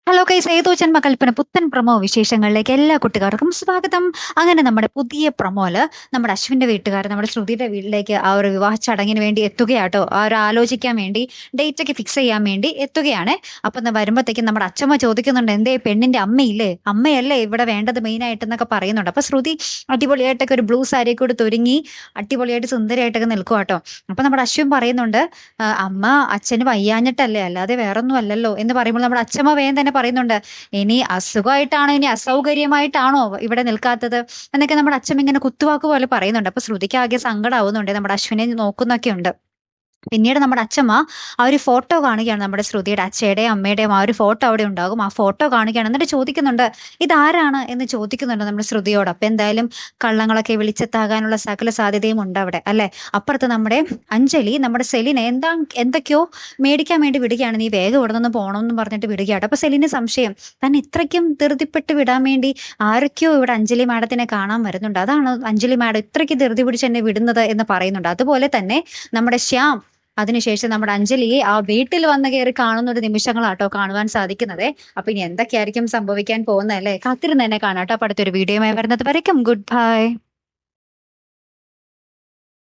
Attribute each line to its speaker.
Speaker 1: Hello guys, ഏതോ ജന്മകൽപ്പന പുത്തൻ promo വിശേഷങ്ങളിലേക്ക് എല്ലാ കുട്ടികാർക്കും സ്വാഗതം. അങ്ങനെ നമ്മുടെ പുതിയ പ്രൊമോല് നമ്മുടെ അശ്വിന്റെ വീട്ടുകാർ നമ്മുടെ ശ്രുതിയുടെ വീട്ടിലേക്ക് ആ ഒരു വിവാഹ ചടങ്ങിന് വേണ്ടി എത്തുകയാട്ടോ. ആ ഒരു ആലോചിക്കാൻ വേണ്ടി ഡേറ്റ് ഒക്കെ ഫിക്സ് ചെയ്യാൻ വേണ്ടി എത്തുകയാണ്. അപ്പൊ വരുമ്പോഴത്തേക്കും നമ്മുടെ അച്ഛമ്മ ചോദിക്കുന്നുണ്ട്, എന്തേ പെണ്ണിന്റെ അമ്മയില്ലേ, അമ്മയല്ലേ ഇവിടെ വേണ്ടത് മെയിൻ ആയിട്ട് എന്നൊക്കെ പറയുന്നുണ്ട്. അപ്പൊ ശ്രുതി അടിപൊളിയായിട്ടൊക്കെ ഒരു ബ്ലൂ സാരി കൂടി ഒരുങ്ങി അടിപൊളിയായിട്ട് സുന്ദരിയായിട്ടൊക്കെ നിൽക്കുവാട്ടോ. അപ്പൊ നമ്മുടെ അശ്വിൻ പറയുന്നുണ്ട്, അമ്മ അച്ഛന് വയ്യാഞ്ഞിട്ടല്ലേ, അല്ലാതെ വേറൊന്നും അല്ലല്ലോ എന്ന് പറയുമ്പോൾ നമ്മുടെ അച്ഛമ്മ വേഗം തന്നെ പറയുന്നുണ്ട്, ഇനി അസുഖമായിട്ടാണോ ഇനി അസൗകര്യമായിട്ടാണോ ഇവിടെ നിൽക്കാത്തത് എന്നൊക്കെ നമ്മുടെ അച്ഛൻ ഇങ്ങനെ കുത്തുവാക്ക് പോലെ പറയുന്നുണ്ട്. അപ്പൊ ശ്രുതിക്ക് ആകെ സങ്കടാവുന്നുണ്ട്, നമ്മുടെ അശ്വിനെ നോക്കുന്നൊക്കെ ഉണ്ട്. പിന്നീട് നമ്മുടെ അച്ഛമ്മ ആ ഒരു ഫോട്ടോ കാണുകയാണ്, നമ്മുടെ ശ്രുതിയുടെ അച്ഛയുടെയും അമ്മയുടെയും ആ ഒരു ഫോട്ടോ അവിടെ ഉണ്ടാകും. ആ ഫോട്ടോ കാണുകയാണ്, എന്നിട്ട് ചോദിക്കുന്നുണ്ട് ഇതാരാണ് എന്ന് ചോദിക്കുന്നുണ്ട് നമ്മുടെ ശ്രുതിയോട്. അപ്പൊ എന്തായാലും കള്ളങ്ങളൊക്കെ വെളിച്ചത്താകാനുള്ള സകല സാധ്യതയും ഉണ്ട് അവിടെ അല്ലെ. അപ്പുറത്ത് നമ്മുടെ അഞ്ജലി നമ്മുടെ സെലിനെ എന്തൊക്കെയോ മേടിക്കാൻ വേണ്ടി വിടുകയാണ്, നീ വേഗം ഇവിടെ നിന്ന് പോകണമെന്ന് പറഞ്ഞിട്ട് വിടുകയാണ്. അപ്പൊ സെലിന് സംശയം, തന്നെ ഇത്രയ്ക്കും ധൃതിപ്പെട്ട് വിടാൻ വേണ്ടി ആരൊക്കെയോ ഇവിടെ അഞ്ജലി മാഡത്തിനെ കാണാൻ വരുന്നുണ്ട്, അതാണ് അഞ്ജലി മാഡം ഇത്രയ്ക്ക് ധൃതി പിടിച്ച് എന്നെ വിടുന്നത് എന്ന് പറയുന്നുണ്ട്. അതുപോലെ തന്നെ നമ്മുടെ ശ്യാം അതിനുശേഷം നമ്മുടെ അഞ്ജലിയെ ആ വീട്ടിൽ വന്ന് കയറി കാണുന്ന ഒരു നിമിഷങ്ങളാട്ടോ കാണുവാൻ സാധിക്കുന്നത്. അപ്പൊ ഇനി എന്തൊക്കെയായിരിക്കും സംഭവിക്കാൻ പോകുന്നത് അല്ലേ, കാത്തിരുന്ന് തന്നെ കാണാട്ടോ. അപ്പൊ അടുത്തൊരു വീഡിയോയുമായി വരുന്നത് വരയ്ക്കും ഗുഡ് ബൈ.